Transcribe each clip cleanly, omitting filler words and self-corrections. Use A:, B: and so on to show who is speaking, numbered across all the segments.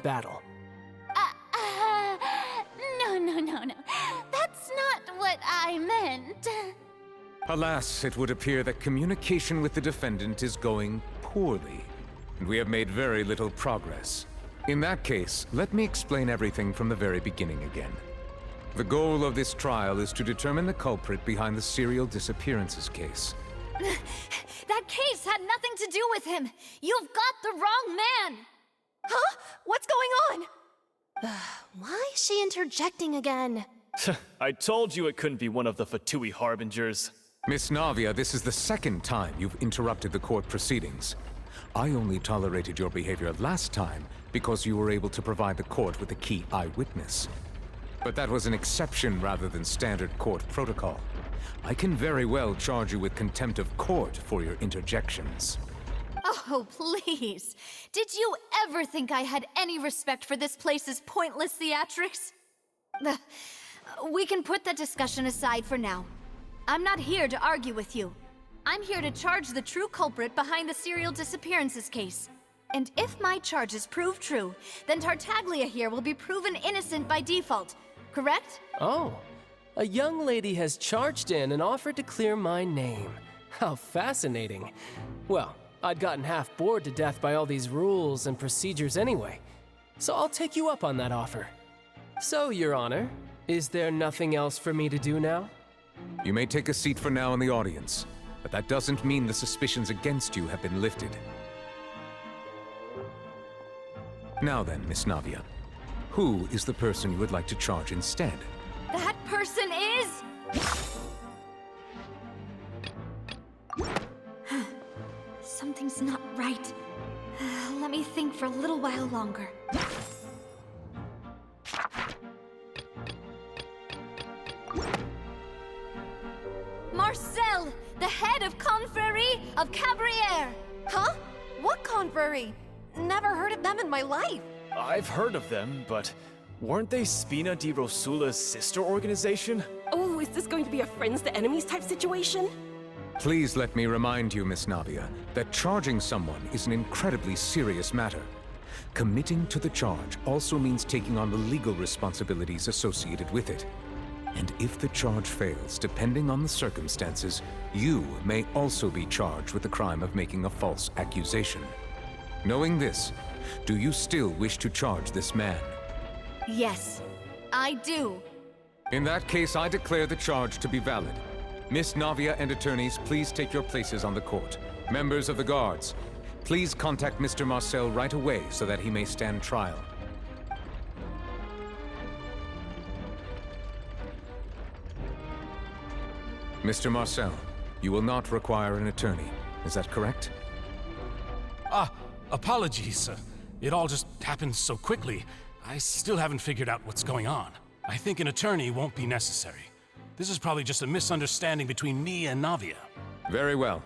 A: battle.
B: No. That's not what I meant.
C: Alas, it would appear that communication with the defendant is going poorly, and we have made very little progress. In that case, let me explain everything from the very beginning again. The goal of this trial is to determine the culprit behind the serial disappearances case.
B: That case had nothing to do with him. You've got the wrong man.
D: Huh? What's going on? Why is she interjecting again?
A: I told you it couldn't be one of the Fatui harbingers.
C: Miss Navia, this is the second time you've interrupted the court proceedings. I only tolerated your behavior last time because you were able to provide the court with a key eyewitness. But that was an exception rather than standard court protocol. I can very well charge you with contempt of court for your interjections.
B: Oh, please. Did you ever think I had any respect for this place's pointless theatrics? We can put that discussion aside for now. I'm not here to argue with you. I'm here to charge the true culprit behind the serial disappearances case. And if my charges prove true, then Tartaglia here will be proven innocent by default, correct?
A: Oh, a young lady has charged in and offered to clear my name. How fascinating. Well, I'd gotten half bored to death by all these rules and procedures anyway, so I'll take you up on that offer. So, Your Honor, is there nothing else for me to do now?
C: You may take a seat for now in the audience, but that doesn't mean the suspicions against you have been lifted. Now then, Miss Navia, who is the person you would like to charge instead?
B: That person is... Something's not right. Let me think for a little while longer. Marcel, the head of Confrérie of Cabrières!
D: Huh? What confrérie? Never heard of them in my life.
A: I've heard of them, but weren't they Spina di Rosula's sister organization?
E: Oh, is this going to be a friends to enemies type situation?
C: Please let me remind you, Miss Navia, that charging someone is an incredibly serious matter. Committing to the charge also means taking on the legal responsibilities associated with it. And if the charge fails, depending on the circumstances, you may also be charged with the crime of making a false accusation. Knowing this, do you still wish to charge this man?
B: Yes, I do.
C: In that case, I declare the charge to be valid. Miss Navia and attorneys, please take your places on the court. Members of the guards, please contact Mr. Marcel right away so that he may stand trial. Mr. Marcel, you will not require an attorney. Is that correct?
F: Apologies. It all just happened so quickly. I still haven't figured out what's going on. I think an attorney won't be necessary. This is probably just a misunderstanding between me and Navia.
C: Very well.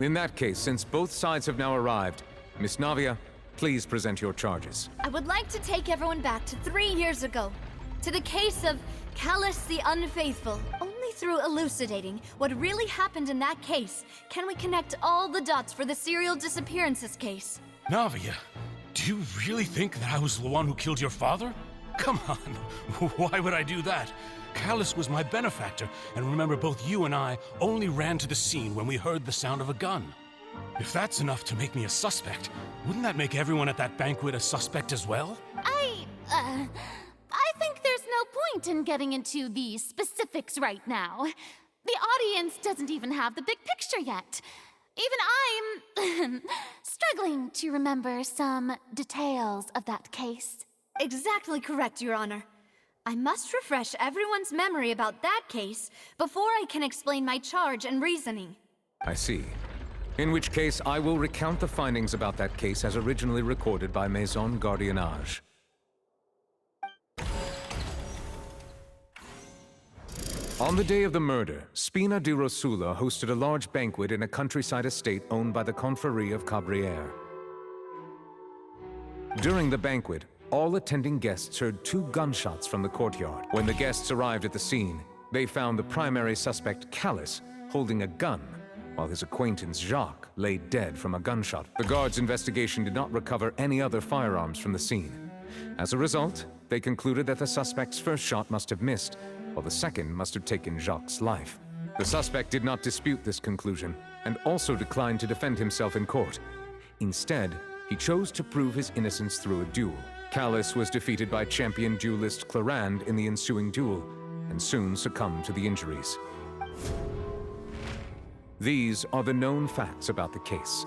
C: In that case, since both sides have now arrived, Miss Navia, please present your charges.
B: I would like to take everyone back to 3 years ago, to the case of Callus the Unfaithful. Only through elucidating what really happened in that case can we connect all the dots for the serial disappearances case.
F: Navia, do you really think that I was the one who killed your father? Come on, why would I do that? Callus was my benefactor, and remember both you and I only ran to the scene when we heard the sound of a gun. If that's enough to make me a suspect, wouldn't that make everyone at that banquet a suspect as well?
G: I think there's no point in getting into the specifics right now. The audience doesn't even have the big picture yet. Even I'm struggling to remember some details of that case.
B: Exactly correct, Your Honor. I must refresh everyone's memory about that case before I can explain my charge and reasoning.
C: I see. In which case, I will recount the findings about that case as originally recorded by Maison Gardiennage. On the day of the murder, Spina di Rosula hosted a large banquet in a countryside estate owned by the Confrérie of Cabrières. During the banquet, all attending guests heard 2 gunshots from the courtyard. When the guests arrived at the scene, they found the primary suspect, Callus, holding a gun, while his acquaintance, Jacques, lay dead from a gunshot. The guards' investigation did not recover any other firearms from the scene. As a result, they concluded that the suspect's first shot must have missed, while the second must have taken Jacques' life. The suspect did not dispute this conclusion, and also declined to defend himself in court. Instead, he chose to prove his innocence through a duel. Callus was defeated by champion duelist Clarand in the ensuing duel, and soon succumbed to the injuries. These are the known facts about the case.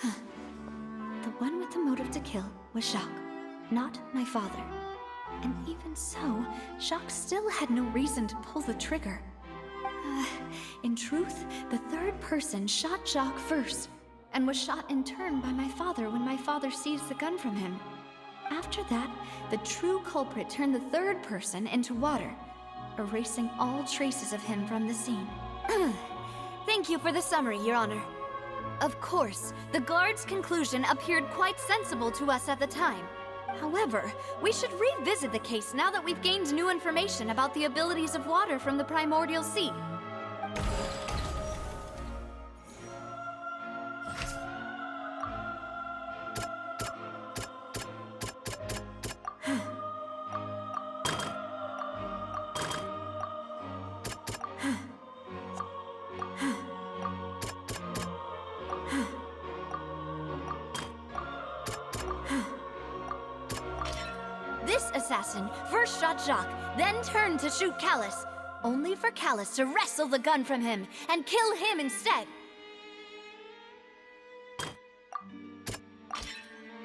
B: The one with the motive to kill was Jacques, not my father. And even so, Jacques still had no reason to pull the trigger. In truth, the third person shot Jacques first, and was shot in turn by my father when my father seized the gun from him. After that, the true culprit turned the third person into water, erasing all traces of him from the scene. Thank you for the summary, Your Honor. Of course, the guard's conclusion appeared quite sensible to us at the time. However, we should revisit the case now that we've gained new information about the abilities of water from the primordial sea. This assassin first shot Jacques, then turned to shoot Callus, only for Callus to wrestle the gun from him and kill him instead.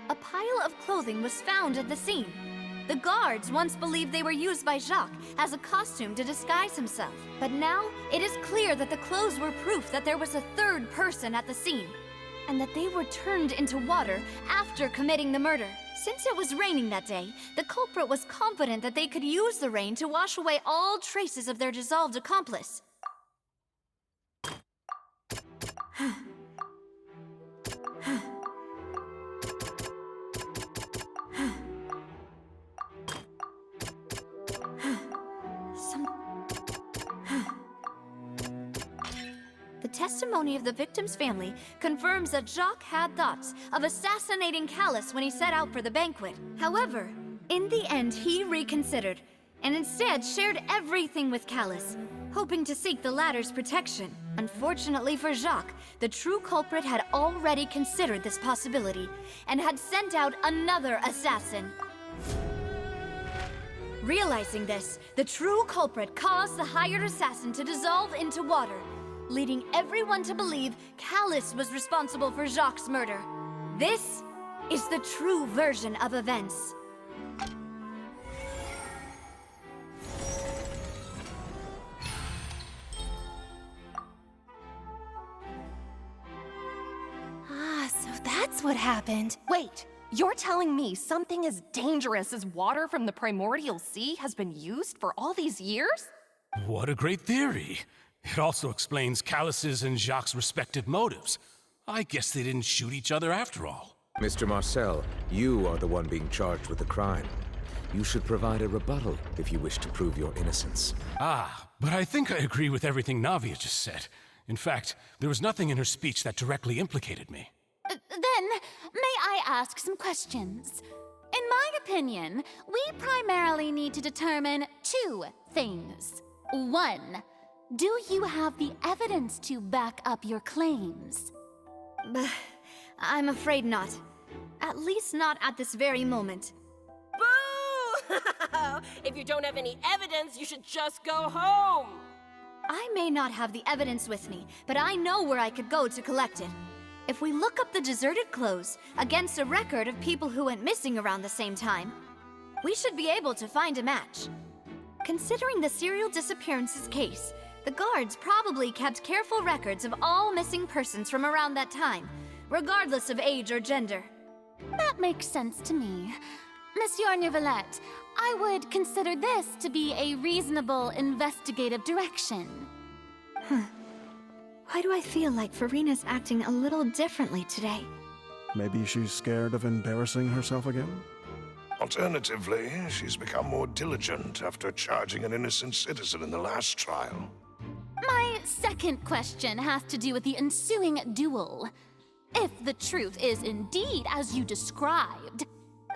B: A pile of clothing was found at the scene. The guards once believed they were used by Jacques as a costume to disguise himself. But now, it is clear that the clothes were proof that there was a third person at the scene, and that they were turned into water after committing the murder. Since it was raining that day, the culprit was confident that they could use the rain to wash away all traces of their dissolved accomplice. The testimony of the victim's family confirms that Jacques had thoughts of assassinating Callus when he set out for the banquet. However, in the end, he reconsidered, and instead shared everything with Callus, hoping to seek the latter's protection. Unfortunately for Jacques, the true culprit had already considered this possibility, and had sent out another assassin. Realizing this, the true culprit caused the hired assassin to dissolve into water, leading everyone to believe Callus was responsible for Jacques' murder. This is the true version of events.
D: So that's what happened.
E: Wait, you're telling me something as dangerous as water from the primordial sea has been used for all these years?
F: What a great theory. It also explains Callus's and Jacques' respective motives. I guess they didn't shoot each other after all.
C: Mr. Marcel, you are the one being charged with the crime. You should provide a rebuttal if you wish to prove your innocence.
F: But I think I agree with everything Navia just said. In fact, there was nothing in her speech that directly implicated me.
G: Then, may I ask some questions? In my opinion, we primarily need to determine two things. One, do you have the evidence to back up your claims?
B: I'm afraid not. At least not at this very moment.
E: Boo! If you don't have any evidence, you should just go home!
B: I may not have the evidence with me, but I know where I could go to collect it. If we look up the deserted clothes against a record of people who went missing around the same time, we should be able to find a match. Considering the serial disappearances case, the guards probably kept careful records of all missing persons from around that time, regardless of age or gender.
G: That makes sense to me. Monsieur Neuvillette, I would consider this to be a reasonable investigative direction.
B: Why do I feel like Farina's acting a little differently today?
H: Maybe she's scared of embarrassing herself again?
I: Alternatively, she's become more diligent after charging an innocent citizen in the last trial.
G: My second question has to do with the ensuing duel. If the truth is indeed as you described,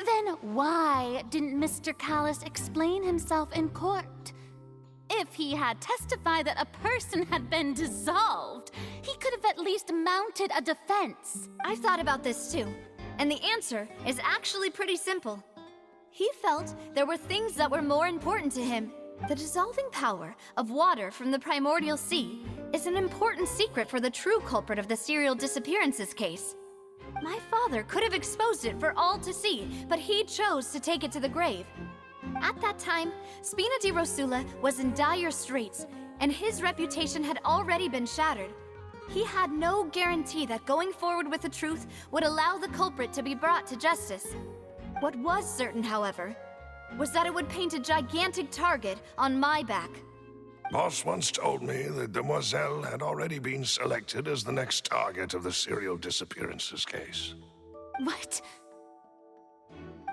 G: then why didn't Mr. Callus explain himself in court? If he had testified that a person had been dissolved, he could have at least mounted a defense.
B: I've thought about this too, and the answer is actually pretty simple. He felt there were things that were more important to him. The dissolving power of water from the primordial sea is an important secret for the true culprit of the serial disappearances case. My father could have exposed it for all to see, but he chose to take it to the grave. At that time, Spina di Rosula was in dire straits, and his reputation had already been shattered. He had no guarantee that going forward with the truth would allow the culprit to be brought to justice. What was certain, however, was that it would paint a gigantic target on my back.
I: Boss once told me that Demoiselle had already been selected as the next target of the serial disappearances case.
G: What?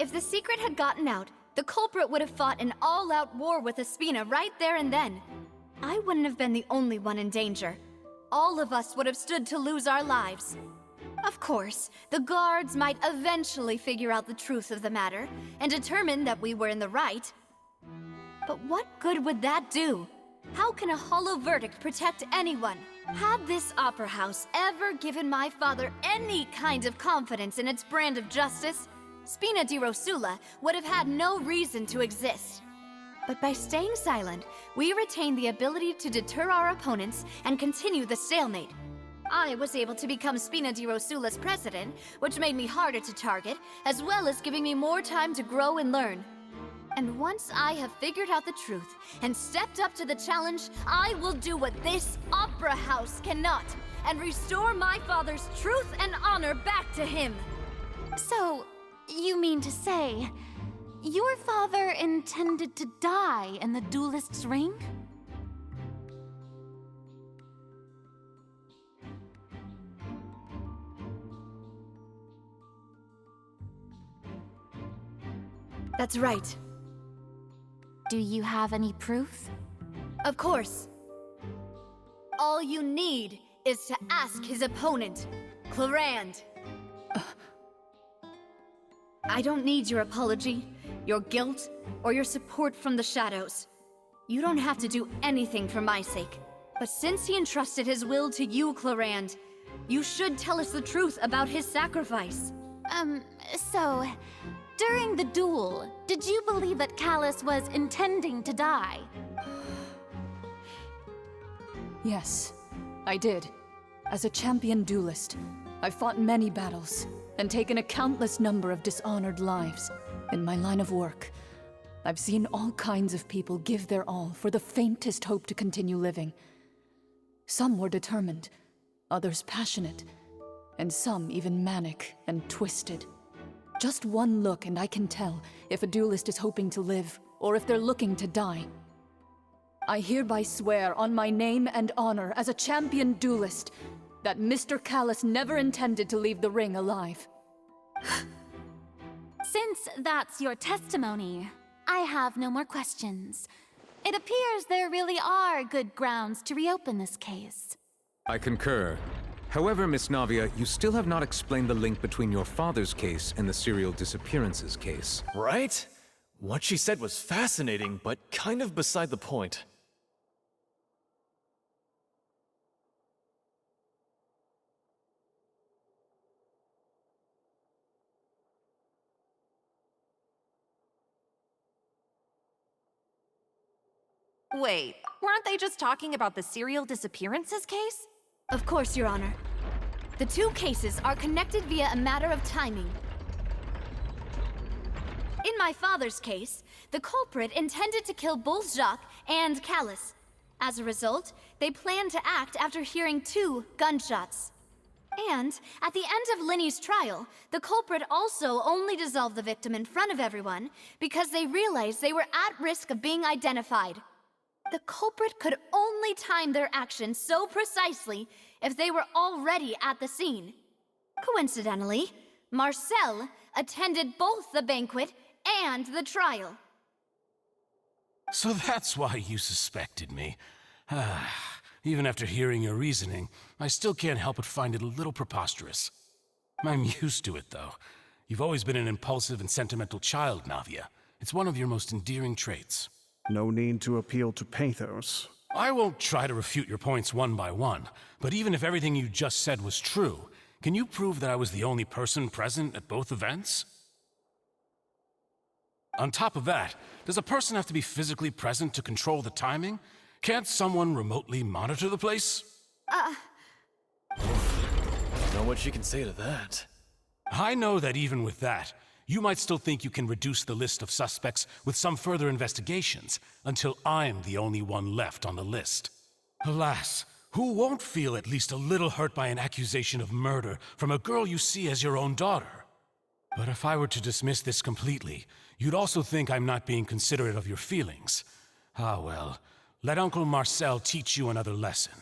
B: If the secret had gotten out, the culprit would have fought an all-out war with Espina right there and then. I wouldn't have been the only one in danger. All of us would have stood to lose our lives. Of course, the guards might eventually figure out the truth of the matter and determine that we were in the right. But what good would that do? How can a hollow verdict protect anyone? Had this opera house ever given my father any kind of confidence in its brand of justice, Spina di Rosula would have had no reason to exist. But by staying silent, we retained the ability to deter our opponents and continue the stalemate. I was able to become Spina di Rosula's president, which made me harder to target, as well as giving me more time to grow and learn. And once I have figured out the truth and stepped up to the challenge, I will do what this opera house cannot, and restore my father's truth and honor back to him.
G: So, you mean to say, your father intended to die in the duelist's ring?
B: That's right.
G: Do you have any proof?
B: Of course. All you need is to ask his opponent, Clarand. I don't need your apology, your guilt, or your support from the shadows. You don't have to do anything for my sake. But since he entrusted his will to you, Clarand, you should tell us the truth about his sacrifice.
G: So, during the duel, did you believe that Callus was intending to die?
J: Yes, I did. As a champion duelist, I've fought many battles and taken a countless number of dishonored lives. In my line of work, I've seen all kinds of people give their all for the faintest hope to continue living. Some were determined, others passionate, and some even manic and twisted. Just one look and I can tell if a duelist is hoping to live or if they're looking to die. I hereby swear on my name and honor as a champion duelist that Mr. Callus never intended to leave the ring alive.
G: Since that's your testimony, I have no more questions. It appears there really are good grounds to reopen this case.
C: I concur. However, Miss Navia, you still have not explained the link between your father's case and the serial disappearances case.
K: Right? What she said was fascinating, but kind of beside the point.
E: Wait, weren't they just talking about the serial disappearances case?
B: Of course, Your Honor. The two cases are connected via a matter of timing. In my father's case, the culprit intended to kill both Jacques and Callus. As a result, they planned to act after hearing 2 gunshots. And at the end of Linny's trial, the culprit also only dissolved the victim in front of everyone because they realized they were at risk of being identified. The culprit could only time their actions so precisely if they were already at the scene. Coincidentally, Marcel attended both the banquet and the trial.
F: So that's why you suspected me. Even after hearing your reasoning, I still can't help but find it a little preposterous. I'm used to it, though. You've always been an impulsive and sentimental child, Navia. It's one of your most endearing traits.
H: No need to appeal to pathos.
F: I won't try to refute your points one by one, but even if everything you just said was true, can you prove that I was the only person present at both events? On top of that, does a person have to be physically present to control the timing? Can't someone remotely monitor the place?
K: Know what she can say to that.
F: I know that even with that, you might still think you can reduce the list of suspects with some further investigations, until I'm the only one left on the list. Alas, who won't feel at least a little hurt by an accusation of murder from a girl you see as your own daughter? But if I were to dismiss this completely, you'd also think I'm not being considerate of your feelings. Ah well, let Uncle Marcel teach you another lesson.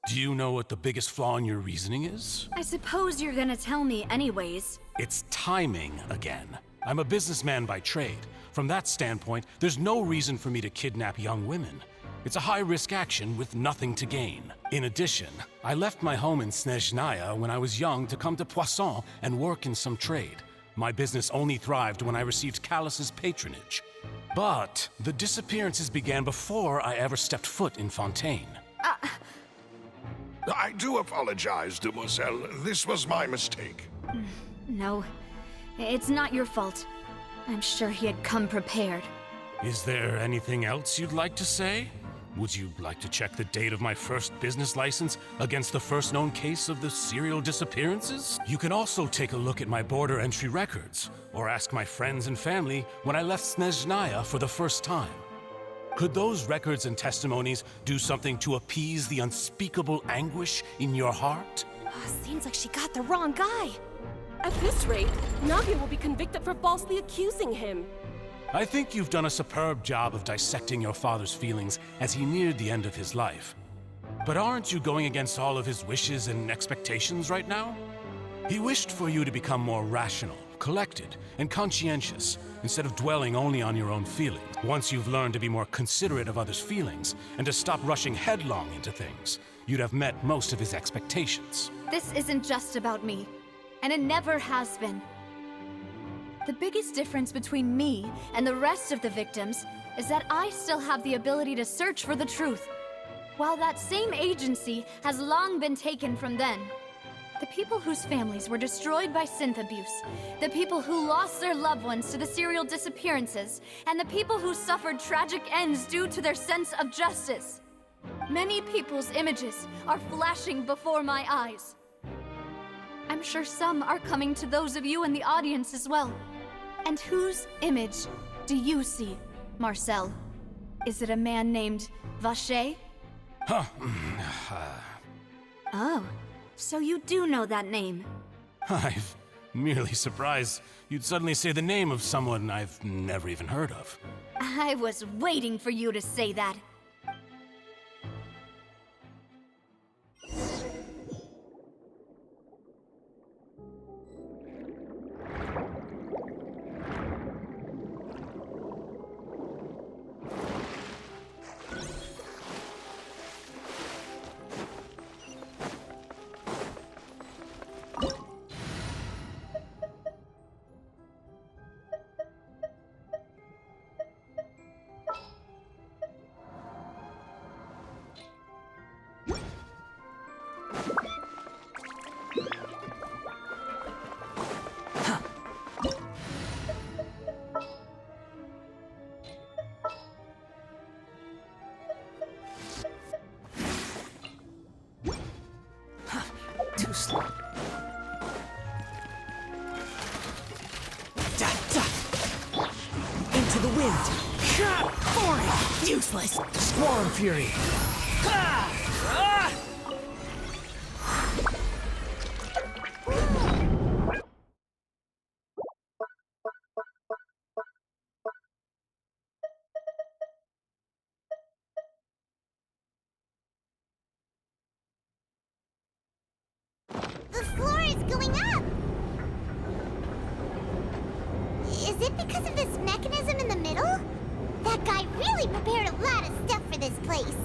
F: Do you know what the biggest flaw in your reasoning is?
B: I suppose you're gonna tell me anyways.
F: It's timing again. I'm a businessman by trade. From that standpoint, there's no reason for me to kidnap young women. It's a high-risk action with nothing to gain. In addition, I left my home in Snezhnaya when I was young to come to Poisson and work in some trade. My business only thrived when I received Callus's patronage. But the disappearances began before I ever stepped foot in Fontaine.
I: I do apologize, demoiselle. This was my mistake.
B: No, it's not your fault. I'm sure he had come prepared.
F: Is there anything else you'd like to say? Would you like to check the date of my first business license against the first known case of the serial disappearances? You can also take a look at my border entry records, or ask my friends and family when I left Snezhnaya for the first time. Could those records and testimonies do something to appease the unspeakable anguish in your heart?
D: Seems like she got the wrong guy.
L: At this rate, Navia will be convicted for falsely accusing him.
F: I think you've done a superb job of dissecting your father's feelings as he neared the end of his life. But aren't you going against all of his wishes and expectations right now? He wished for you to become more rational, collected, and conscientious, instead of dwelling only on your own feelings. Once you've learned to be more considerate of others' feelings, and to stop rushing headlong into things, you'd have met most of his expectations.
B: This isn't just about me, and it never has been. The biggest difference between me and the rest of the victims is that I still have the ability to search for the truth, while that same agency has long been taken from them. The people whose families were destroyed by synth abuse, the people who lost their loved ones to the serial disappearances, and the people who suffered tragic ends due to their sense of justice. Many people's images are flashing before my eyes. I'm sure some are coming to those of you in the audience as well. And whose image do you see, Marcel? Is it a man named Vacher? Oh, so you do know that name.
F: I'm merely surprised you'd suddenly say the name of someone I've never even heard of.
B: I was waiting for you to say that.
A: Too slow. Into the wind. Boring. Useless. Squall fury.
M: The floor is going up! Is it because of this mechanism in the middle? That guy really prepared a lot of stuff for this place.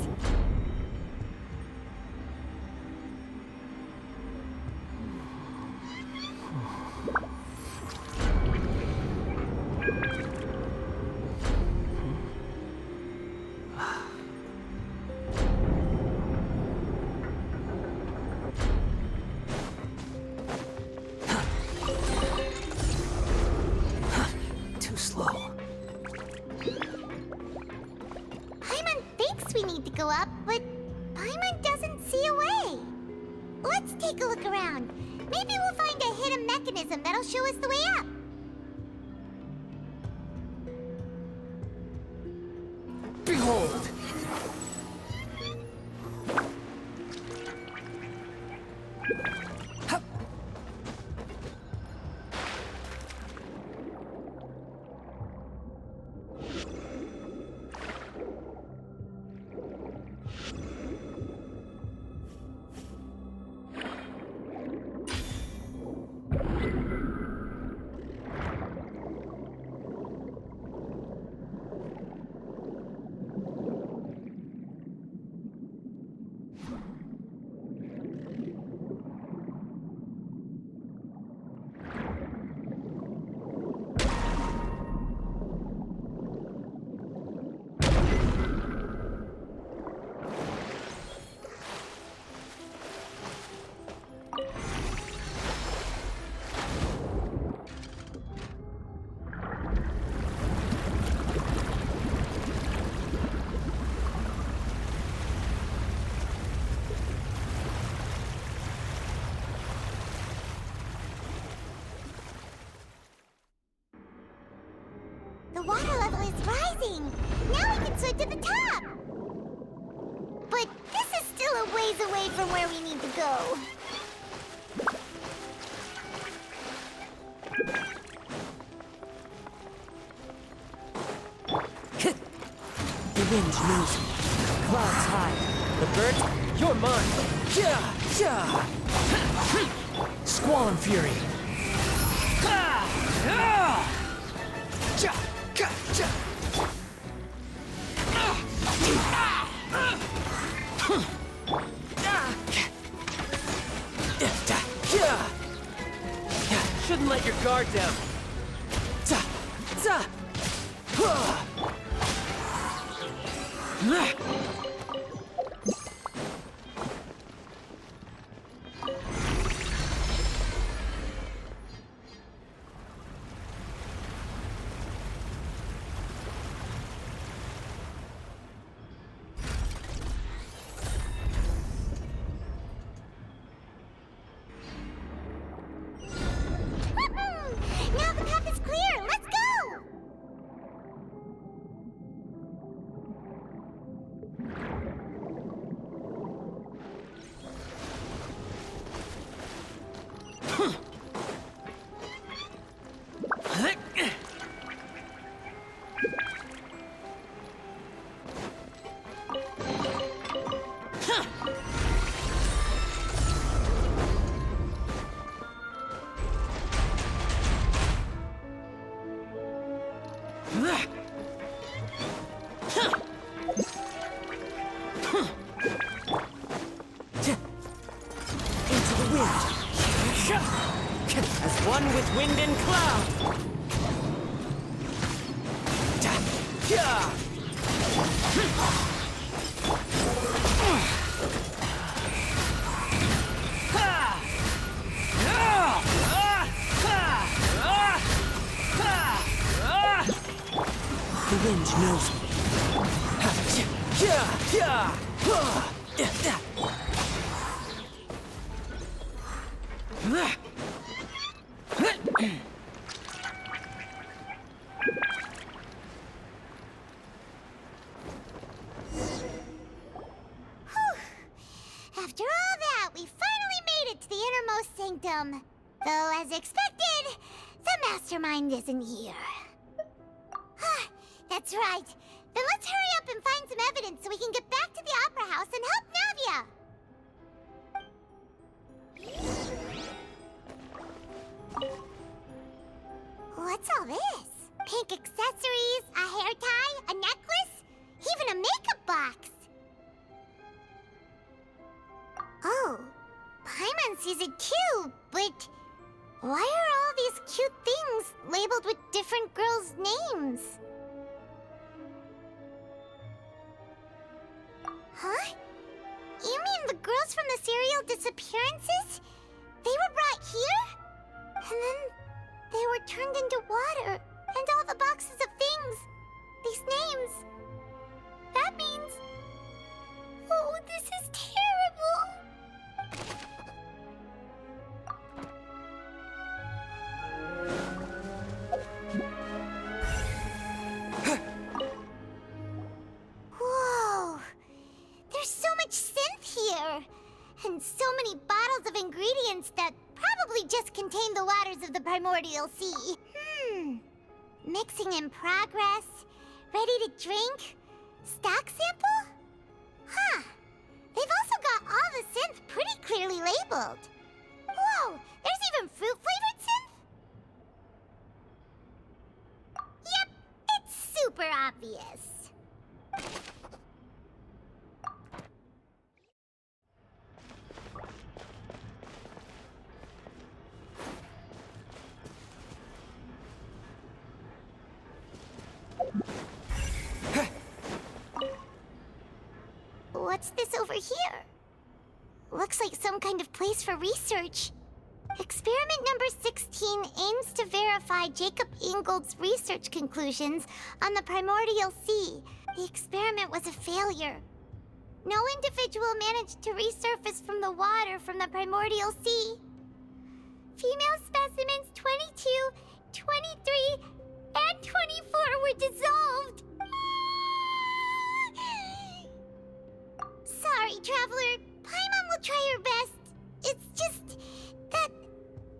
A: Too slow.
M: Paimon thinks we need to go up, but Paimon doesn't see a way. Let's take a look around. Maybe we'll find a hidden mechanism that'll show us the way up.
A: Behold!
M: The water level is rising. Now we can swim to the top. But this is still a ways away from where we need to go.
A: The wind knows me. Clouds high. The birds, you're mine. Yeah, yeah. Squall and fury. Shouldn't let your guard down.
M: Now the path is clear. Let's go.
A: Into the wind. As one with wind and cloud. The wind knows me.
M: After all that, we finally made it to the innermost sanctum. Though, as expected, the mastermind isn't here. That's right. Then let's hurry up and find some evidence so we can get back to the Opera House and help Navia. What's all this? Pink accessories, a hair tie, a necklace, even a makeup box. Oh, Paimon sees it too, but Why are all these cute things labeled with different girls' names? Huh? You mean the girls from the serial disappearances? They were brought here? And then they were turned into water, and all the boxes of things. These names. That means... Oh, this is terrible! Whoa! There's so much synth here! And so many bottles of ingredients that probably just contain the waters of the primordial sea. Mixing in progress. Ready to drink? Stock sample? Huh. They've also got all the synth pretty clearly labeled. Whoa! There's even fruit-flavored synth? Yep, it's super obvious. What's this over here? Looks like some kind of place for research. Experiment number 16 aims to verify Jacob Ingold's research conclusions on the primordial sea. The experiment was a failure. No individual managed to resurface from the water from the primordial sea. Female specimens 22, 23, and 24 were dissolved. Sorry, Traveler. Paimon will try her best. It's just that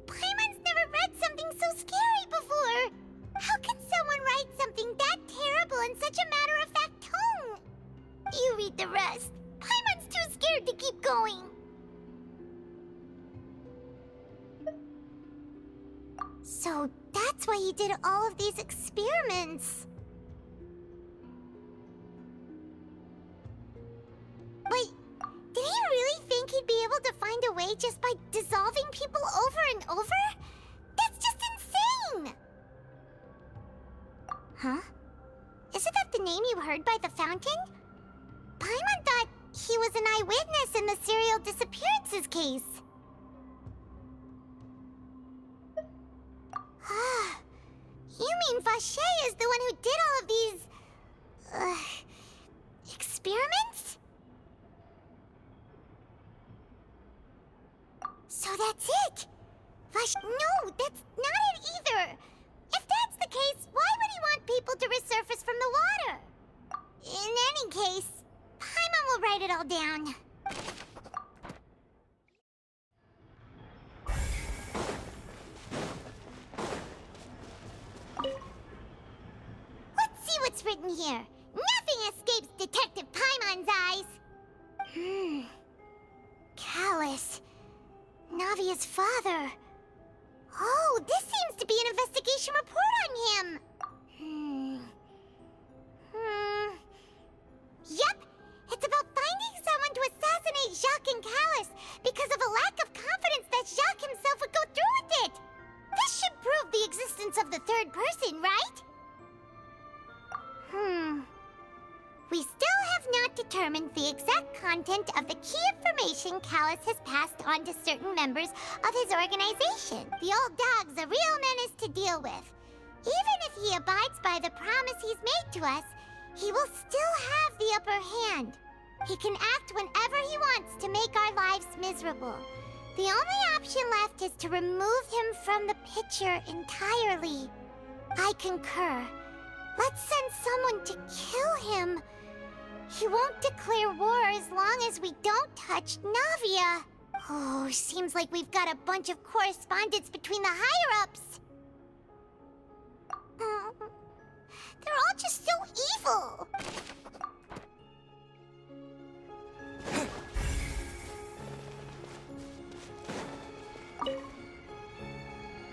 M: Paimon's never read something so scary before. How can someone write something that terrible in such a matter-of-fact tone? You read the rest. Paimon's too scared to keep going. So that's why he did all of these experiments. Wait, did he really think he'd be able to find a way just by dissolving people over and over? That's just insane! Huh? Isn't that the name you heard by the fountain? Paimon thought he was an eyewitness in the serial disappearances case. You mean Vache is the one who did all of these... experiments? So that's it! No, that's not it either! If that's the case, why would he want people to resurface from the water? In any case, Paimon will write it all down. Let's see what's written here. Nothing escapes Detective Paimon's eyes. Callus. Navia's father. Oh, this seems to be an investigation report on him. Yep, it's about finding someone to assassinate Jacques and Callus because of a lack of confidence that Jacques himself would go through with it. This should prove the existence of the third person, right? We still have not determined the exact content of the key information Callus has passed on to certain members of his organization. The old dog's a real menace to deal with. Even if he abides by the promise he's made to us, he will still have the upper hand. He can act whenever he wants to make our lives miserable. The only option left is to remove him from the picture entirely. I concur. Let's send someone to kill him. He won't declare war as long as we don't touch Navia. Oh, seems like we've got a bunch of correspondence between the higher-ups. They're all just so evil.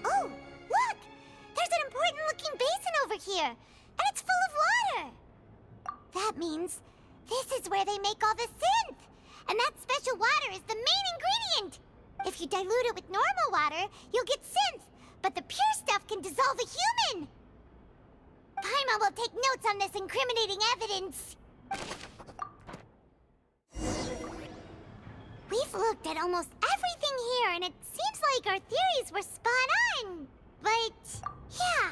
M: Oh, look! There's an important-looking basin over here, and it's full of water. That means this is where they make all the synth, and that special water is the main ingredient. If you dilute it with normal water, you'll get synth, but the pure stuff can dissolve a human. Paimon will take notes on this incriminating evidence. We've looked at almost everything here, and it seems like our theories were spot on. But, yeah,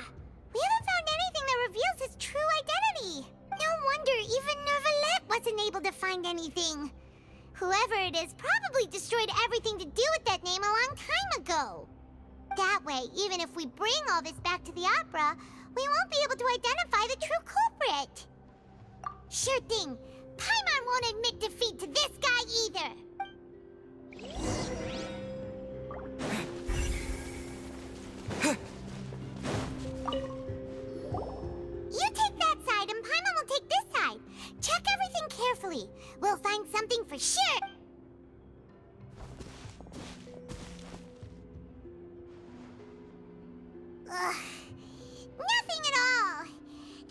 M: we haven't found anything that reveals his true identity. No wonder even Neuvillette wasn't able to find anything. Whoever it is probably destroyed everything to do with that name a long time ago. That way, even if we bring all this back to the opera, we won't be able to identify the true culprit. Sure thing. Paimon won't admit defeat to this guy either. You take that side and Paimon will take this side. Check everything carefully. We'll find something for sure. Ugh. Nothing at all.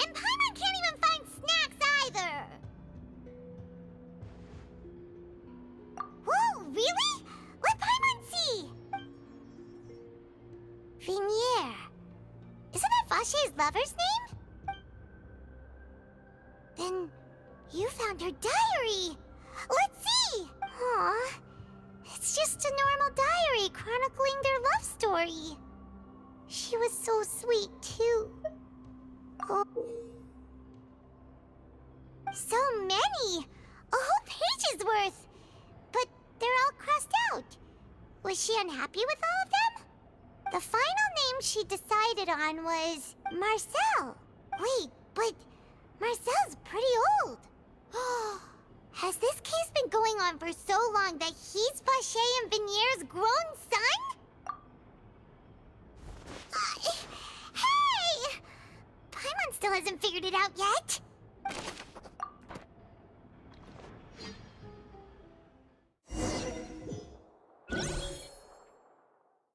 M: And Paimon can't even find snacks either. Whoa, really? Let Paimon see. Venier. Isn't that Vache's lover's name? Then you found her diary. Let's see. Aw. It's just a normal diary chronicling their love story. She was so sweet, too. Oh. So many! A whole page's worth! But they're all crossed out. Was she unhappy with all of them? The final name she decided on was Marcel. Wait, but Marcel's pretty old. Has this case been going on for so long that he's Vache and Venier's grown son? Hey! Paimon still hasn't figured it out yet.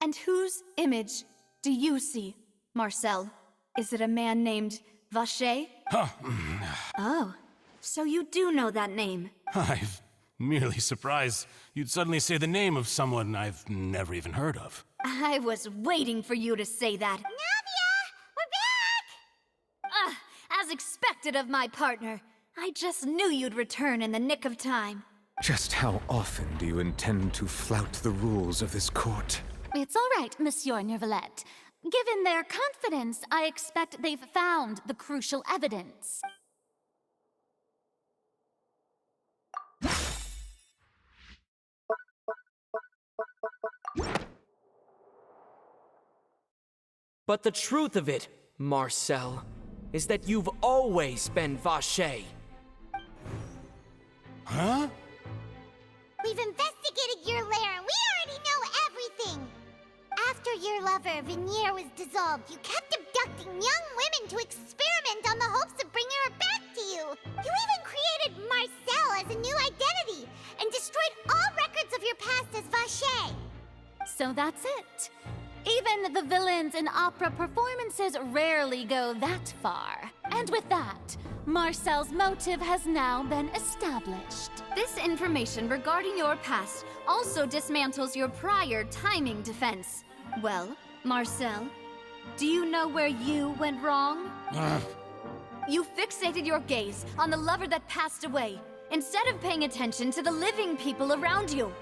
B: And whose image do you see, Marcel? Is it a man named Vache? Oh, so you do know that name.
F: I'm merely surprised you'd suddenly say the name of someone I've never even heard of.
B: I was waiting for you to say that.
M: Navia! We're back!
B: As expected of my partner. I just knew you'd return in the nick of time.
C: Just how often do you intend to flout the rules of this court?
G: It's all right, Monsieur Neuvillette. Given their confidence, I expect they've found the crucial evidence.
N: But the truth of it, Marcel, is that you've always been Vache.
F: Huh?
M: We've investigated your lair and we already know everything! After your lover, Venier, was dissolved, you kept abducting young women to experiment on the hopes of bringing her back to you! You even created Marcel as a new identity and destroyed all records of your past as Vache!
G: So that's it. Even the villains in opera performances rarely go that far. And with that, Marcel's motive has now been established.
B: This information regarding your past also dismantles your prior timing defense. Well, Marcel, do you know where you went wrong? You fixated your gaze on the lover that passed away, instead of paying attention to the living people around you.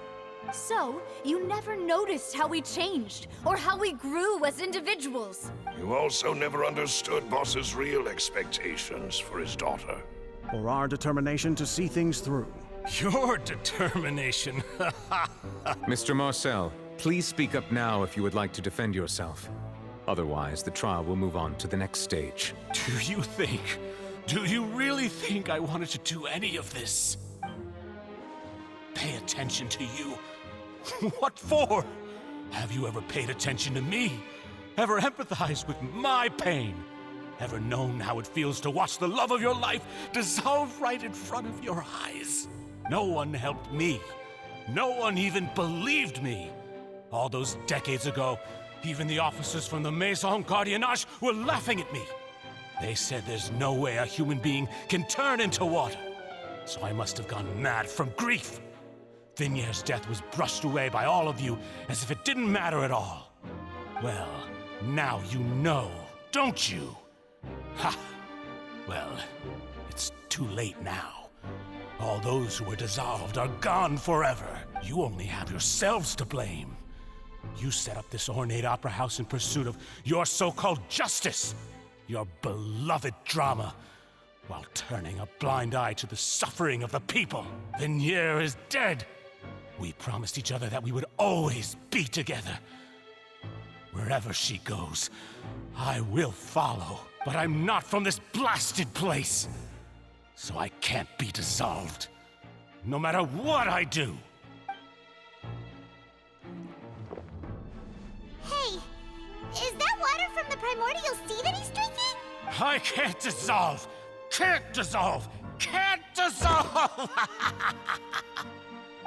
B: So, you never noticed how we changed, or how we grew as individuals.
I: You also never understood Boss's real expectations for his daughter.
H: Or our determination to see things through.
F: Your determination.
C: Mr. Marcel, please speak up now if you would like to defend yourself. Otherwise, the trial will move on to the next stage.
F: Do you really think I wanted to do any of this? Pay attention to you? What for? Have you ever paid attention to me? Ever empathized with my pain? Ever known how it feels to watch the love of your life dissolve right in front of your eyes? No one helped me. No one even believed me. All those decades ago, even the officers from the Maison Gardiennage were laughing at me. They said there's no way a human being can turn into water. So I must have gone mad from grief. Vignier's death was brushed away by all of you as if it didn't matter at all. Well, now you know, don't you? Ha! Well, it's too late now. All those who were dissolved are gone forever. You only have yourselves to blame. You set up this ornate opera house in pursuit of your so-called justice, your beloved drama, while turning a blind eye to the suffering of the people. Vignier is dead. We promised each other that we would always be together. Wherever she goes, I will follow. But I'm not from this blasted place, so I can't be dissolved, no matter what I do.
M: Hey, is that water from the primordial sea that he's drinking?
F: I can't dissolve! Can't dissolve! Can't dissolve!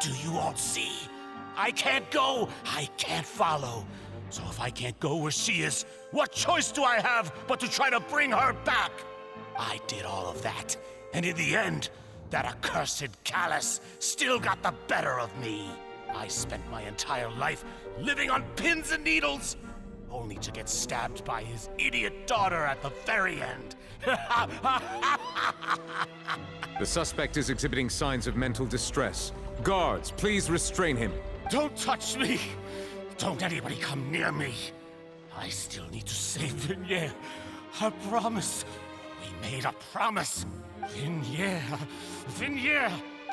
F: Do you all see? I can't go, I can't follow. So if I can't go where she is, what choice do I have but to try to bring her back? I did all of that, and in the end, that accursed Callus still got the better of me. I spent my entire life living on pins and needles, only to get stabbed by his idiot daughter at the very end.
C: The suspect is exhibiting signs of mental distress. Guards, please restrain him.
F: Don't touch me! Don't anybody come near me. I still need to save Vignier. I promise. We made a promise. Vignier. Vignier.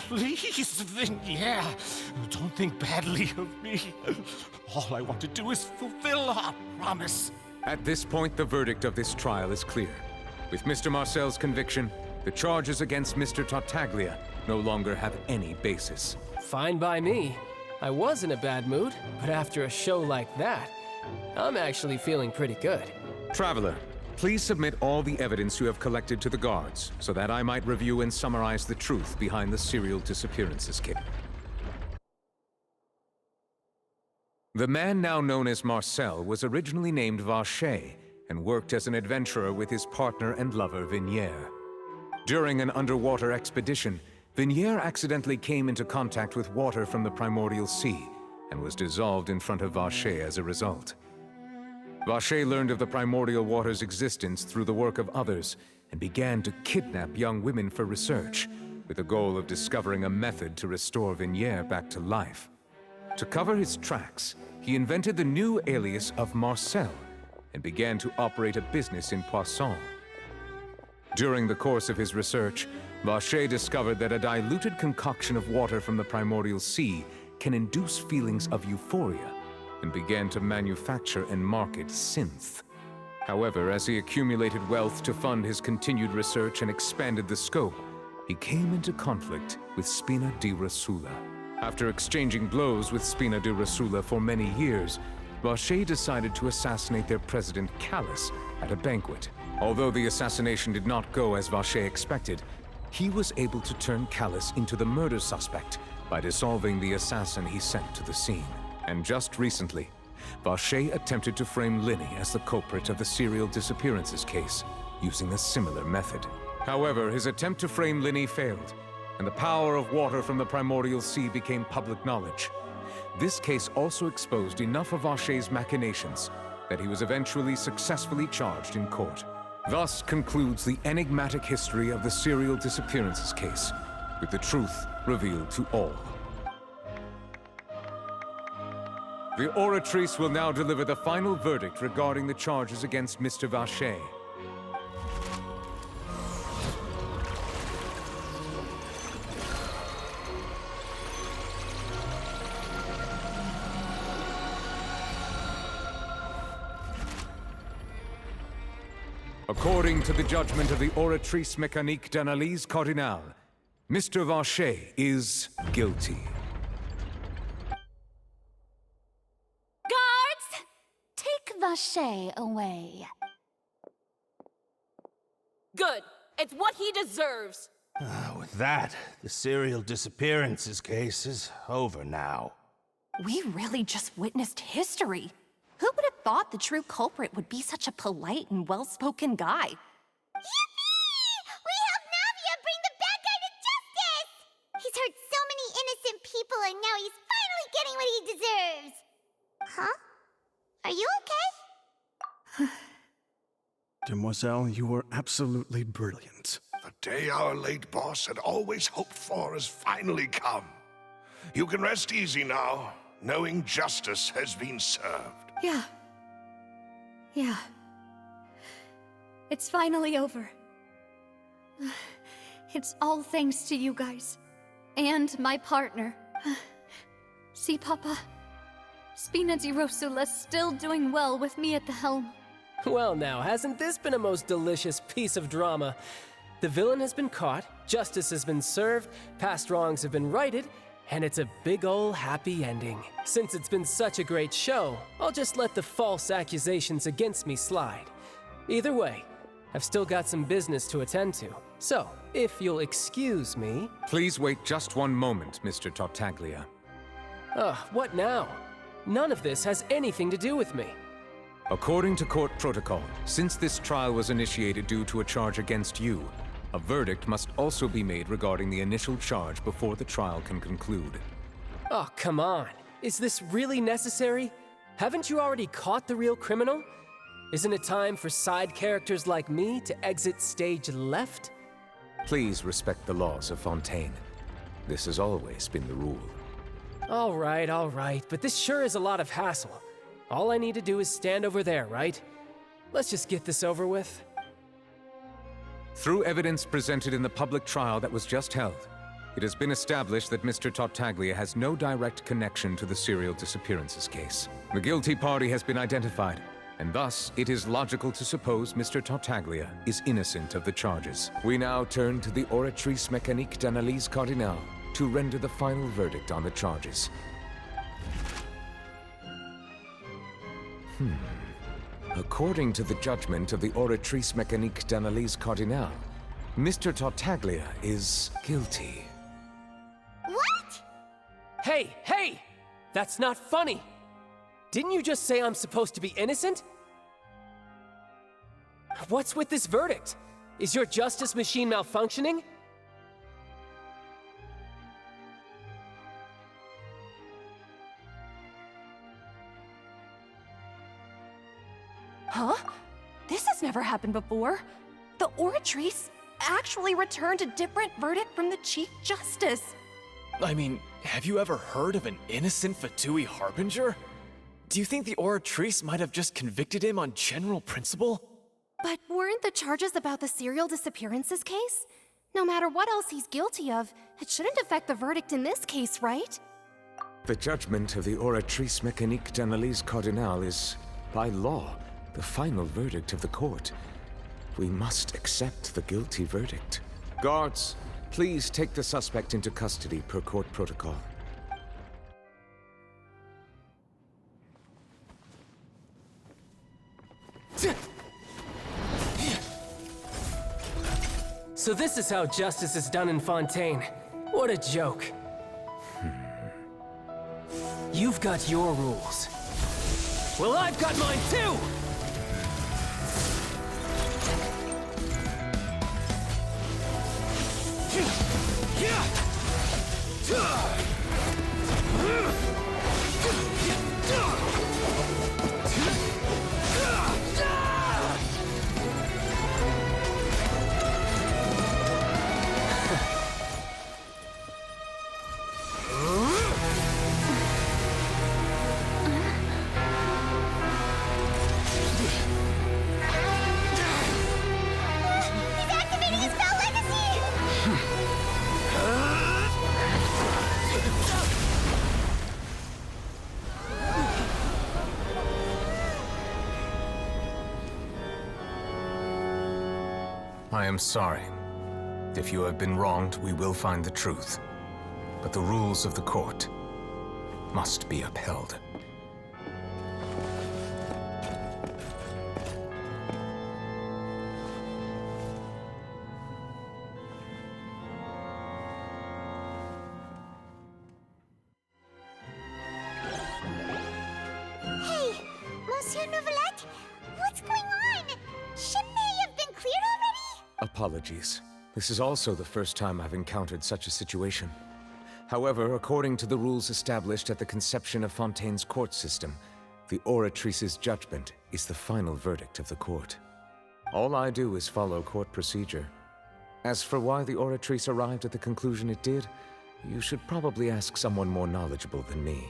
F: Please, Vignier. Don't think badly of me. All I want to do is fulfill our promise.
C: At this point, the verdict of this trial is clear. With Mr. Marcel's conviction, the charges against Mr. Tartaglia no longer have any basis.
A: Fine by me. I was in a bad mood, but after a show like that, I'm actually feeling pretty good.
C: Traveler, please submit all the evidence you have collected to the guards, so that I might review and summarize the truth behind the serial disappearances case. The man now known as Marcel was originally named Vacher and worked as an adventurer with his partner and lover Vignier. During an underwater expedition, Vignier accidentally came into contact with water from the primordial sea and was dissolved in front of Vacher as a result. Vacher learned of the primordial water's existence through the work of others and began to kidnap young women for research, with the goal of discovering a method to restore Vignier back to life. To cover his tracks, he invented the new alias of Marcel and began to operate a business in Poisson. During the course of his research, Vacher discovered that a diluted concoction of water from the primordial sea can induce feelings of euphoria, and began to manufacture and market synth. However, as he accumulated wealth to fund his continued research and expanded the scope, he came into conflict with Spina di Rosula. After exchanging blows with Spina di Rosula for many years, Vacher decided to assassinate their president Callus at a banquet. Although the assassination did not go as Vacher expected, he was able to turn Callus into the murder suspect by dissolving the assassin he sent to the scene. And just recently, Vacher attempted to frame Linny as the culprit of the serial disappearances case, using a similar method. However, his attempt to frame Linny failed, and the power of water from the primordial sea became public knowledge. This case also exposed enough of Vacher's machinations that he was eventually successfully charged in court. Thus concludes the enigmatic history of the serial disappearances case, with the truth revealed to all. The Oratrice will now deliver the final verdict regarding the charges against Mr. Vacher. According to the judgment of the Oratrice Mécanique d'Analyse Cardinale, Mr. Vacher is guilty.
G: Guards! Take Vacher away.
L: Good. It's what he deserves.
O: With that, the serial disappearances case is over now.
E: We really just witnessed history. Who would have thought the true culprit would be such a polite and well-spoken guy?
M: Yippee! We helped Navia bring the bad guy to justice! He's hurt so many innocent people and now
H: Demoiselle, you were absolutely brilliant.
I: The day our late boss had always hoped for has finally come. You can rest easy now, knowing justice has been served.
B: Yeah. It's finally over. It's all thanks to you guys. And my partner. See, Papa? Spina di Rosula's still doing well with me at the helm.
A: Well now, hasn't this been a most delicious piece of drama? The villain has been caught, justice has been served, past wrongs have been righted, and it's a big ol' happy ending. Since it's been such a great show, I'll just let the false accusations against me slide. Either way, I've still got some business to attend to. So, if you'll excuse me...
C: Please wait just one moment, Mr. Tartaglia.
A: What now? None of this has anything to do with me.
C: According to court protocol, since this trial was initiated due to a charge against you, a verdict must also be made regarding the initial charge before the trial can conclude.
A: Oh, come on. Is this really necessary? Haven't you already caught the real criminal? Isn't it time for side characters like me to exit stage left?
C: Please respect the laws of Fontaine. This has always been the rule.
A: All right, but this sure is a lot of hassle. All I need to do is stand over there, right? Let's just get this over with.
C: Through evidence presented in the public trial that was just held, it has been established that Mr. Tartaglia has no direct connection to the serial disappearances case. The guilty party has been identified, and thus it is logical to suppose Mr. Tartaglia is innocent of the charges. We now turn to the Oratrice Mécanique d'Analyse Cardinale to render the final verdict on the charges. According to the judgment of the Oratrice Mécanique d'Analyse Cardinale, Mr. Tartaglia is guilty.
M: What?
A: Hey! That's not funny! Didn't you just say I'm supposed to be innocent? What's with this verdict? Is your justice machine malfunctioning?
E: Huh? This has never happened before. The Oratrice actually returned a different verdict from the Chief Justice.
K: I mean, have you ever heard of an innocent Fatui Harbinger? Do you think the Oratrice might have just convicted him on general principle?
D: But weren't the charges about the serial disappearances case? No matter what else he's guilty of, it shouldn't affect the verdict in this case, right?
C: The judgment of the Oratrice Mécanique d'Analyse Cardinale is, by law, the final verdict of the court. We must accept the guilty verdict. Guards, please take the suspect into custody per court protocol.
A: So this is how justice is done in Fontaine. What a joke. You've got your rules. Well, I've got mine too!
C: I am sorry. If you have been wronged, we will find the truth. But the rules of the court must be upheld.
M: Hey, Monsieur Novelette, what's going on? Shouldn't they have been cleared already?
C: Apologies. This is also the first time I've encountered such a situation. However, according to the rules established at the conception of Fontaine's court system, the Oratrice's judgment is the final verdict of the court. All I do is follow court procedure. As for why the Oratrice arrived at the conclusion it did, you should probably ask someone more knowledgeable than me.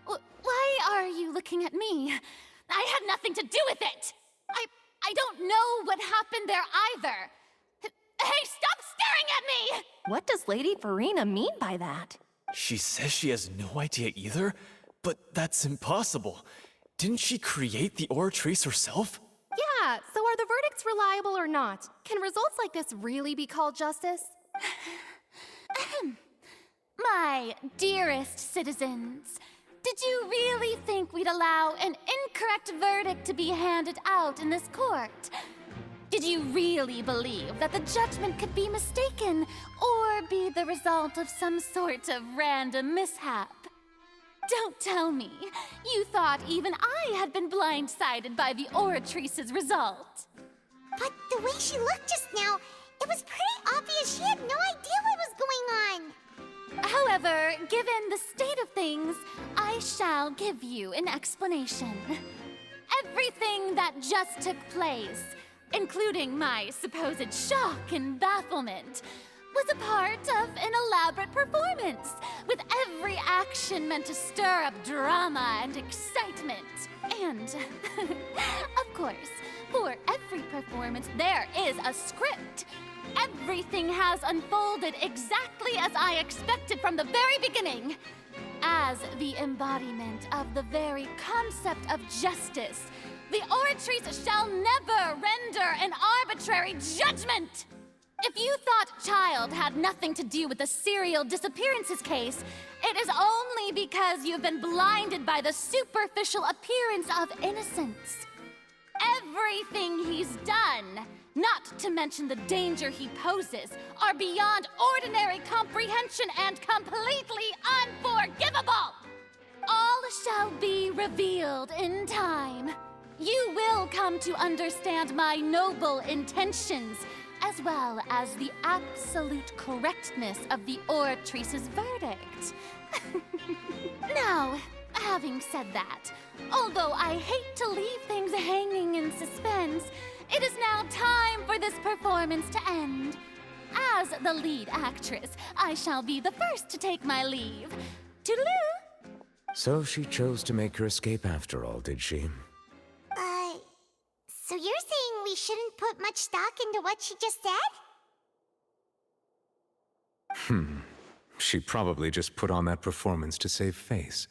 G: Why are you looking at me? I had nothing to do with it! I don't know what happened there either! Hey, stop staring at me!
E: What does Lady Farina mean by that?
K: She says she has no idea either, but that's impossible. Didn't she create the Oratrice herself?
D: Yeah, so are the verdicts reliable or not? Can results like this really be called justice?
G: My dearest citizens, did you really think we'd allow an incorrect verdict to be handed out in this court? Did you really believe that the judgment could be mistaken or be the result of some sort of random mishap? Don't tell me you thought even I had been blindsided by the Oratrice's result.
M: But the way she looked just now, it was pretty obvious she had no idea what was going on.
G: However, given the state of things, I shall give you an explanation. Everything that just took place, including my supposed shock and bafflement, was a part of an elaborate performance, with every action meant to stir up drama and excitement. And, of course, for every performance, there is a script. Everything has unfolded exactly as I expected from the very beginning. As the embodiment of the very concept of justice, the Oratrice shall never render an arbitrary judgment! If you thought Child had nothing to do with the serial disappearances case, it is only because you've been blinded by the superficial appearance of innocence. Everything he's done, not to mention the danger he poses, are beyond ordinary comprehension and completely unforgivable! All shall be revealed in time. You will come to understand my noble intentions, as well as the absolute correctness of the Oratrice's verdict. Now, having said that, although I hate to leave things hanging in suspense, it is now time for this performance to end. As the lead actress, I shall be the first to take my leave. Toodaloo!
C: So she chose to make her escape after all, did she?
M: So you're saying we shouldn't put much stock into what she just said?
C: She probably just put on that performance to save face.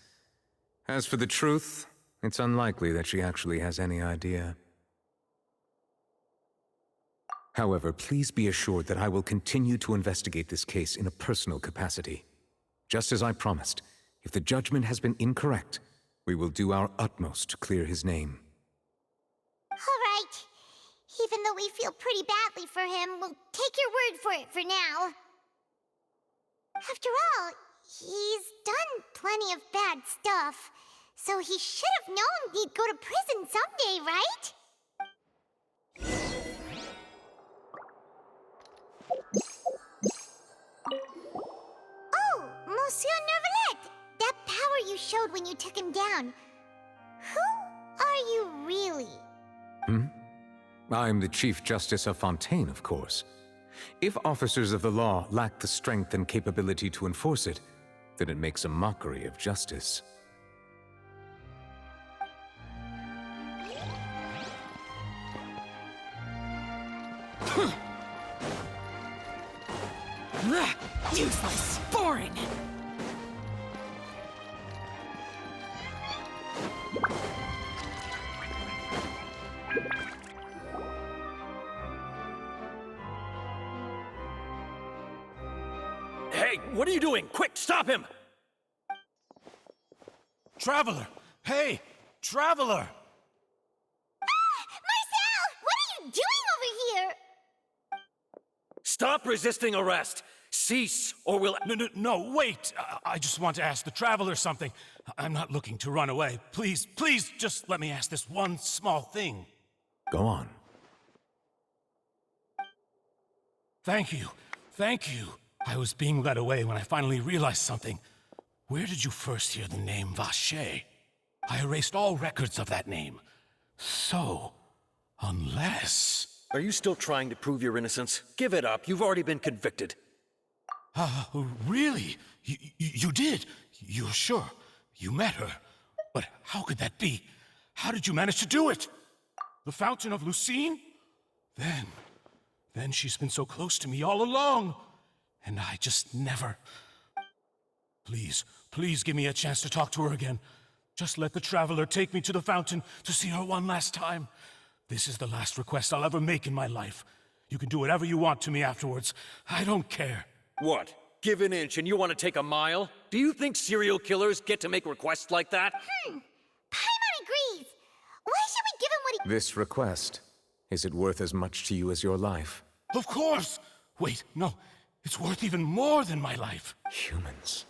C: As for the truth, it's unlikely that she actually has any idea. However, please be assured that I will continue to investigate this case in a personal capacity. Just as I promised, if the judgment has been incorrect, we will do our utmost to clear his name.
M: All right. Even though we feel pretty badly for him, we'll take your word for it for now. After all, he's done plenty of bad stuff, so he should have known he'd go to prison someday, right? Oh, Monsieur Nervalet! That power you showed when you took him down. Who are you really?
C: I'm the Chief Justice of Fontaine, of course. If officers of the law lack the strength and capability to enforce it, then it makes a mockery of justice.
E: Useless! Boring!
P: Hey, what are you doing? Quick, stop him!
F: Traveler! Hey! Traveler!
M: Marcel! What are you doing over here?
P: Stop resisting arrest! Cease, or we'll...
F: No, wait! I just want to ask the Traveler something. I'm not looking to run away. Please, just let me ask this one small thing.
C: Go on.
F: Thank you. I was being led away when I finally realized something. Where did you first hear the name Vacher? I erased all records of that name. So, unless...
P: Are you still trying to prove your innocence? Give it up. You've already been convicted.
F: Really? You did? You're sure? You met her? But how could that be? How did you manage to do it? The Fountain of Lucine? Then she's been so close to me all along. And I just never... Please give me a chance to talk to her again. Just let the Traveler take me to the fountain to see her one last time. This is the last request I'll ever make in my life. You can do whatever you want to me afterwards. I don't care.
P: What? Give an inch and you want to take a mile? Do you think serial killers get to make requests like that?
M: Paimon agrees. Why should we give him what he...
C: This request, is it worth as much to you as your life?
F: Of course! Wait, no. It's worth even more than my life.
C: Humans.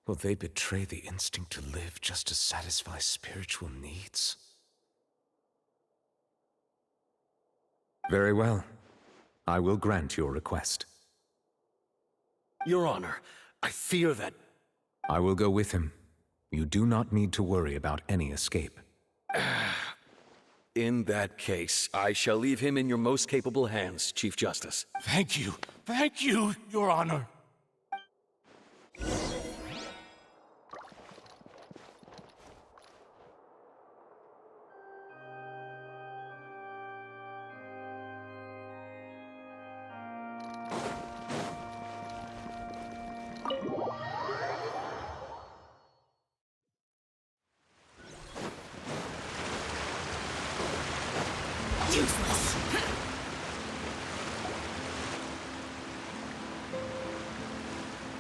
C: Will they betray the instinct to live just to satisfy spiritual needs? Very well. I will grant your request.
P: Your Honor, I fear that...
C: I will go with him. You do not need to worry about any escape.
P: In that case, I shall leave him in your most capable hands, Chief Justice.
F: Thank you, Your Honor.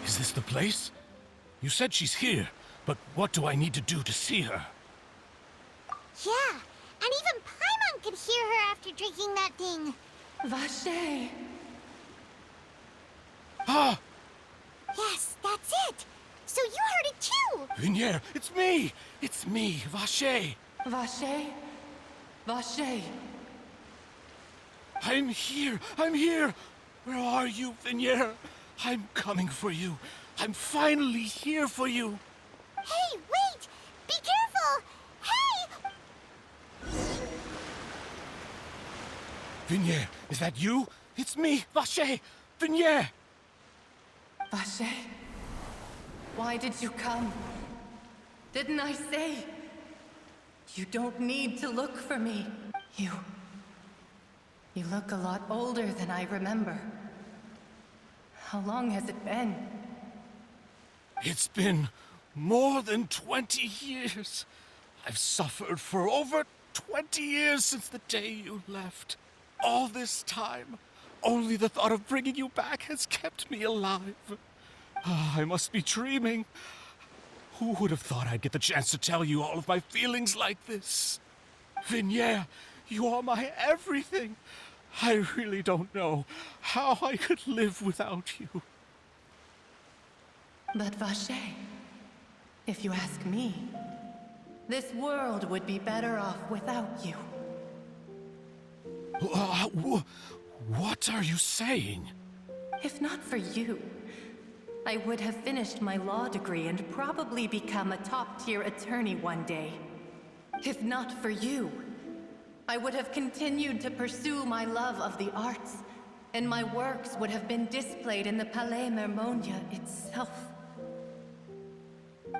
F: Is this the place? You said she's here, but what do I need to do to see her?
M: Yeah, and even Paimon could hear her after drinking that thing.
E: Vache.
F: Ah!
M: Yes, that's it. So you heard it too.
F: Vignier, it's me! It's me, Vache.
E: Vache? Vache.
F: I'm here! Where are you, Vignier? I'm coming for you. I'm finally here for you.
M: Hey, wait! Be careful! Hey!
F: Vignier, is that you? It's me, Vache! Vignier!
E: Vache? Why did you come? Didn't I say? You don't need to look for me. You look a lot older than I remember. How long has it been?
F: It's been more than 20 years. I've suffered for over 20 years since the day you left. All this time, only the thought of bringing you back has kept me alive. I must be dreaming. Who would have thought I'd get the chance to tell you all of my feelings like this? Vignier, you are my everything. I really don't know how I could live without you.
E: But Vache, if you ask me, this world would be better off without you.
F: What are you saying?
E: If not for you, I would have finished my law degree and probably become a top-tier attorney one day. If not for you, I would have continued to pursue my love of the arts, and my works would have been displayed in the Palais Mermonia itself.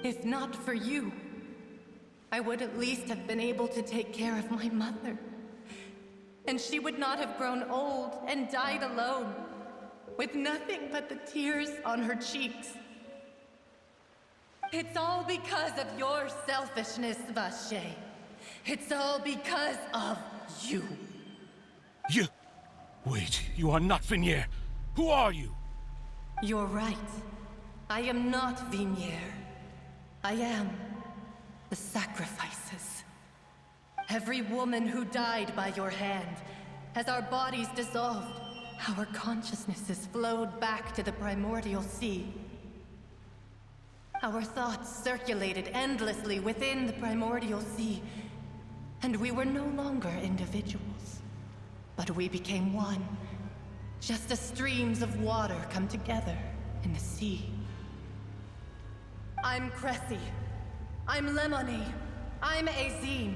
E: If not for you, I would at least have been able to take care of my mother. And she would not have grown old and died alone, with nothing but the tears on her cheeks. It's all because of your selfishness, Vache. It's all because of you.
F: You... Wait, you are not Vignier. Who are you?
E: You're right. I am not Vignier. I am the sacrifices. Every woman who died by your hand, as our bodies dissolved, our consciousnesses flowed back to the primordial sea. Our thoughts circulated endlessly within the primordial sea, and we were no longer individuals, but we became one, just as streams of water come together in the sea. I'm Cressy. I'm Lemony. I'm Azine.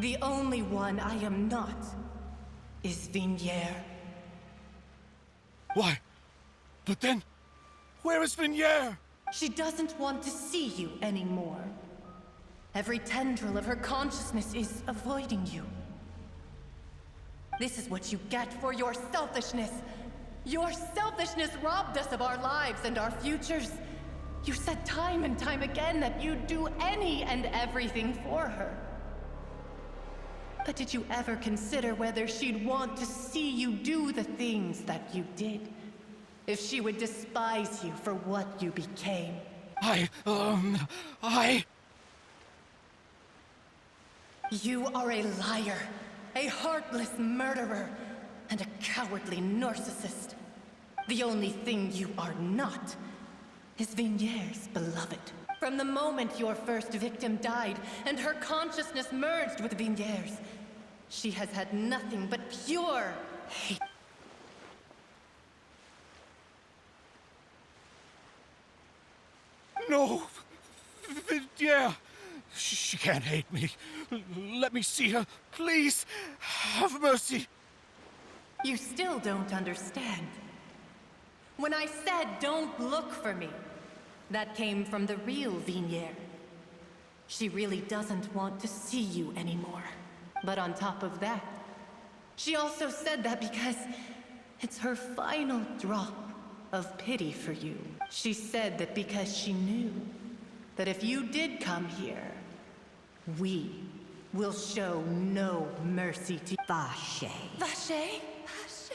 E: The only one I am not is Vignier.
F: Why? But then, where is Vignier?
E: She doesn't want to see you anymore. Every tendril of her consciousness is avoiding you. This is what you get for your selfishness. Your selfishness robbed us of our lives and our futures. You said time and time again that you'd do any and everything for her. But did you ever consider whether she'd want to see you do the things that you did? If she would despise you for what you became? You are a liar, a heartless murderer, and a cowardly narcissist. The only thing you are not is Vignier's beloved. From the moment your first victim died and her consciousness merged with Vignier's, she has had nothing but pure hate.
F: No! Vignier! She can't hate me. Let me see her, please. Have mercy.
E: You still don't understand. When I said don't look for me, that came from the real Vignier. She really doesn't want to see you anymore. But on top of that, she also said that because it's her final drop of pity for you. She said that because she knew that if you did come here, we will show no mercy to Vache.
B: Vache?
E: Vache.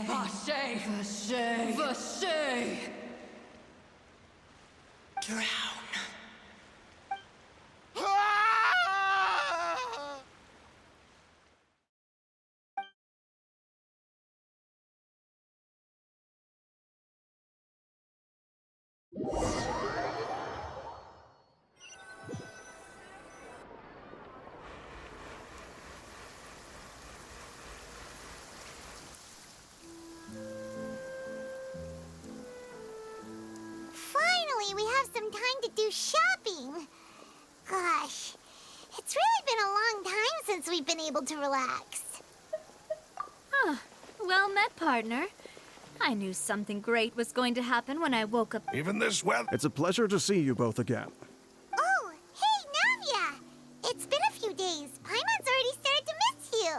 E: Vache. Vache. Vache. Drown.
M: Finally, we have some time to do shopping. Gosh, it's really been a long time since we've been able to relax.
B: Huh. Well met, partner. I knew something great was going to happen when I woke up.
I: Even this weather.
H: It's a pleasure to see you both again.
M: Oh, hey, Navia! It's been a few days. Paimon's already started to miss you.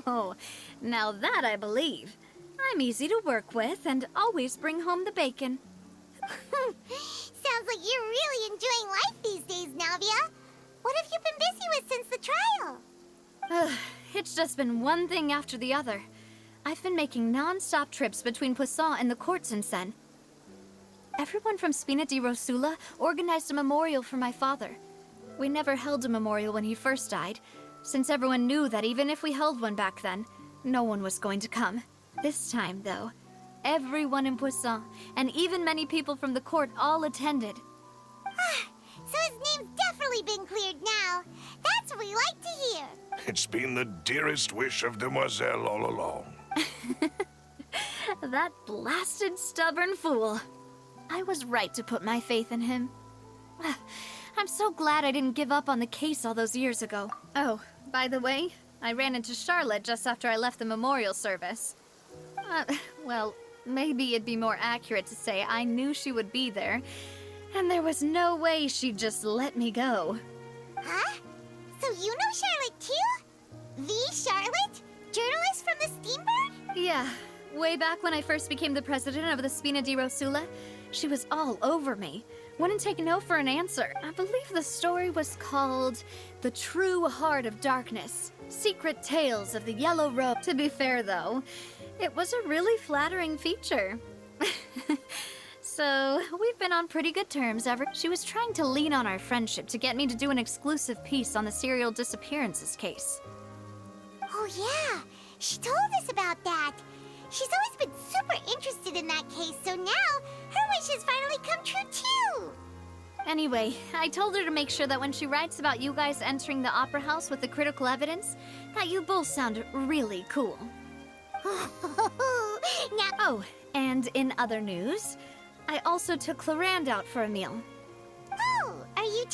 B: Oh, now that I believe. I'm easy to work with and always bring home the bacon.
M: Sounds like you're really enjoying life these days, Navia. What have you been busy with since the trial?
B: It's just been one thing after the other. I've been making non-stop trips between Poisson and the court since then. Everyone from Spina di Rosula organized a memorial for my father. We never held a memorial when he first died, since everyone knew that even if we held one back then, no one was going to come. This time, though, everyone in Poisson, and even many people from the court, all attended.
M: So his name's definitely been cleared now. That's what we like to hear.
I: It's been the dearest wish of Demoiselle all along.
B: That blasted stubborn fool. I was right to put my faith in him. I'm so glad I didn't give up on the case all those years ago. Oh, by the way, I ran into Charlotte just after I left the memorial service. Well, maybe it'd be more accurate to say I knew she would be there, and there was no way she'd just let me go.
M: Huh? So you know Charlotte too? The Charlotte? Journalist from the Steambird?
B: Yeah, way back when I first became the president of the Spina di Rosula, she was all over me. Wouldn't take no for an answer. I believe the story was called The True Heart of Darkness, Secret Tales of the Yellow Robe. To be fair, though, it was a really flattering feature. So, we've been on pretty good terms ever. She was trying to lean on our friendship to get me to do an exclusive piece on the serial disappearances case.
M: Oh yeah, she told us about that. She's always been super interested in that case, so now her wish has finally come true too.
B: Anyway, I told her to make sure that when she writes about you guys entering the opera house with the critical evidence, that you both sound really cool. Oh, and in other news, I also took Clarande out for a meal.